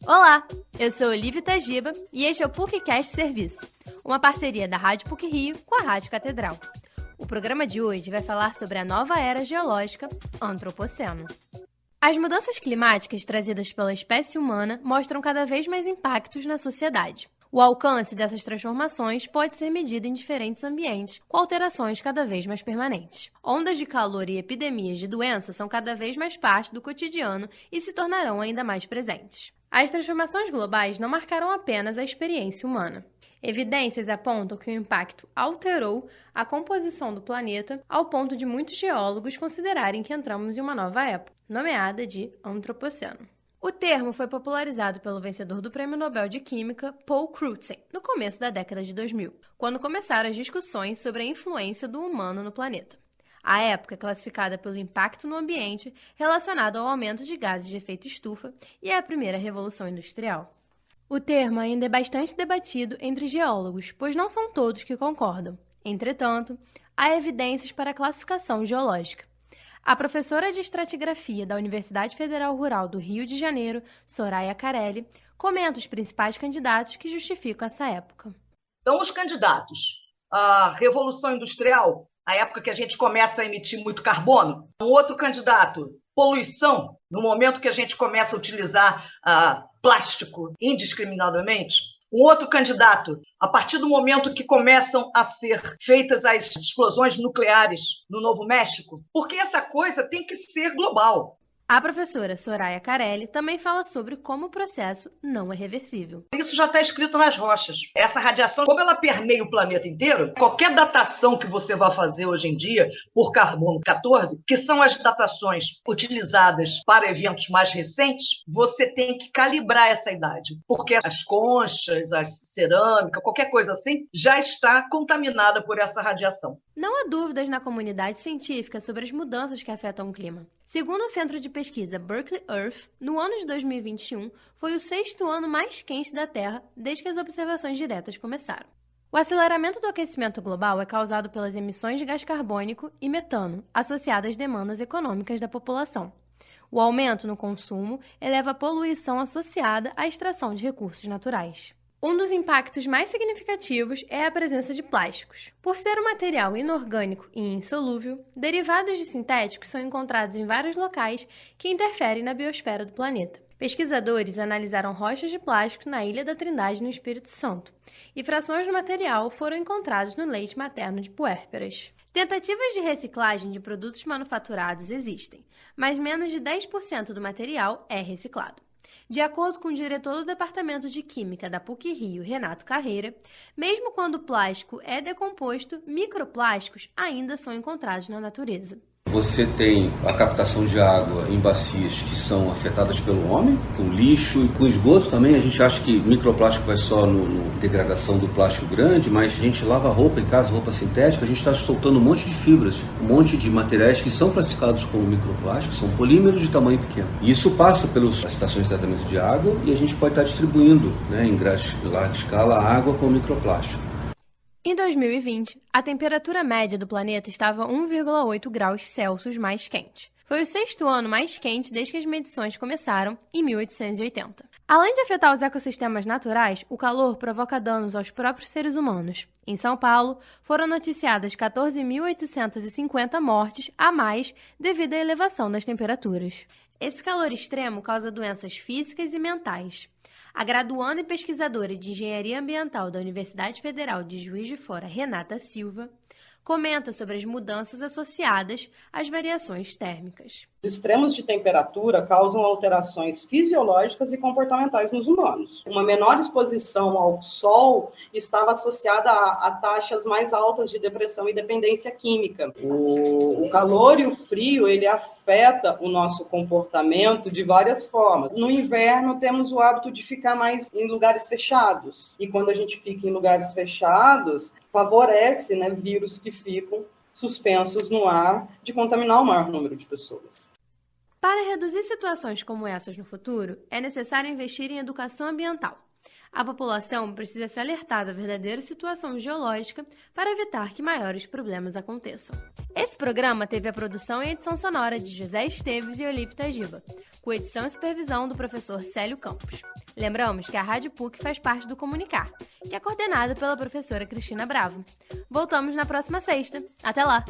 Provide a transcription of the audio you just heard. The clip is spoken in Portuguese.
Olá, eu sou Olivia Tajiba e este é o PUCcast Serviço, uma parceria da Rádio PUC-Rio com a Rádio Catedral. O programa de hoje vai falar sobre a nova era geológica, Antropoceno. As mudanças climáticas trazidas pela espécie humana mostram cada vez mais impactos na sociedade. O alcance dessas transformações pode ser medido em diferentes ambientes, com alterações cada vez mais permanentes. Ondas de calor e epidemias de doenças são cada vez mais parte do cotidiano e se tornarão ainda mais presentes. As transformações globais não marcaram apenas a experiência humana. Evidências apontam que o impacto alterou a composição do planeta ao ponto de muitos geólogos considerarem que entramos em uma nova época, nomeada de Antropoceno. O termo foi popularizado pelo vencedor do Prêmio Nobel de Química, Paul Crutzen, no começo da década de 2000, quando começaram as discussões sobre a influência do humano no planeta. A época é classificada pelo impacto no ambiente relacionado ao aumento de gases de efeito estufa e é a primeira revolução industrial. O termo ainda é bastante debatido entre geólogos, pois não são todos que concordam. Entretanto, há evidências para a classificação geológica. A professora de estratigrafia da Universidade Federal Rural do Rio de Janeiro, Soraya Carelli, comenta os principais candidatos que justificam essa época. Então, os candidatos: a Revolução Industrial, a época que a gente começa a emitir muito carbono. Um outro candidato: poluição, no momento que a gente começa a utilizar plástico indiscriminadamente. Um outro candidato: a partir do momento que começam a ser feitas as explosões nucleares no Novo México, porque essa coisa tem que ser global. A professora Soraya Carelli também fala sobre como o processo não é reversível. Isso já está escrito nas rochas. Essa radiação, como ela permeia o planeta inteiro, qualquer datação que você vá fazer hoje em dia por carbono 14, que são as datações utilizadas para eventos mais recentes, você tem que calibrar essa idade. Porque as conchas, a cerâmica, qualquer coisa assim, já está contaminada por essa radiação. Não há dúvidas na comunidade científica sobre as mudanças que afetam o clima. Segundo o Centro de Pesquisa Berkeley Earth, no ano de 2021 foi o 6º ano mais quente da Terra desde que as observações diretas começaram. O aceleramento do aquecimento global é causado pelas emissões de gás carbônico e metano, associadas às demandas econômicas da população. O aumento no consumo eleva a poluição associada à extração de recursos naturais. Um dos impactos mais significativos é a presença de plásticos. Por ser um material inorgânico e insolúvel, derivados de sintéticos são encontrados em vários locais que interferem na biosfera do planeta. Pesquisadores analisaram rochas de plástico na Ilha da Trindade, no Espírito Santo, e frações do material foram encontradas no leite materno de puérperas. Tentativas de reciclagem de produtos manufaturados existem, mas menos de 10% do material é reciclado. De acordo com o diretor do Departamento de Química da PUC-Rio, Renato Carreira, mesmo quando o plástico é decomposto, microplásticos ainda são encontrados na natureza. Você tem a captação de água em bacias que são afetadas pelo homem, com lixo e com esgoto também. A gente acha que microplástico vai só no degradação do plástico grande, mas a gente lava roupa em casa, roupa sintética, a gente está soltando um monte de fibras, um monte de materiais que são classificados como microplásticos, são polímeros de tamanho pequeno. E isso passa pelas estações de tratamento de água e a gente pode estar distribuindo, em larga escala, a água com microplástico. Em 2020, a temperatura média do planeta estava 1,8 graus Celsius mais quente. Foi o 6º ano mais quente desde que as medições começaram, em 1880. Além de afetar os ecossistemas naturais, o calor provoca danos aos próprios seres humanos. Em São Paulo, foram noticiadas 14.850 mortes a mais devido à elevação das temperaturas. Esse calor extremo causa doenças físicas e mentais. A graduanda e pesquisadora de Engenharia Ambiental da Universidade Federal de Juiz de Fora, Renata Silva, comenta sobre as mudanças associadas às variações térmicas. Os extremos de temperatura causam alterações fisiológicas e comportamentais nos humanos. Uma menor exposição ao sol estava associada a taxas mais altas de depressão e dependência química. O calor e o frio, ele afeta o nosso comportamento de várias formas. No inverno, temos o hábito de ficar mais em lugares fechados. E quando a gente fica em lugares fechados, favorece, vírus que ficam suspensos no ar, de contaminar o maior número de pessoas. Para reduzir situações como essas no futuro, é necessário investir em educação ambiental. A população precisa se alertar da verdadeira situação geológica para evitar que maiores problemas aconteçam. Esse programa teve a produção e edição sonora de José Esteves e Olivia Tajiba, com edição e supervisão do professor Célio Campos. Lembramos que a Rádio PUC faz parte do Comunicar, que é coordenado pela professora Cristina Bravo. Voltamos na próxima sexta. Até lá!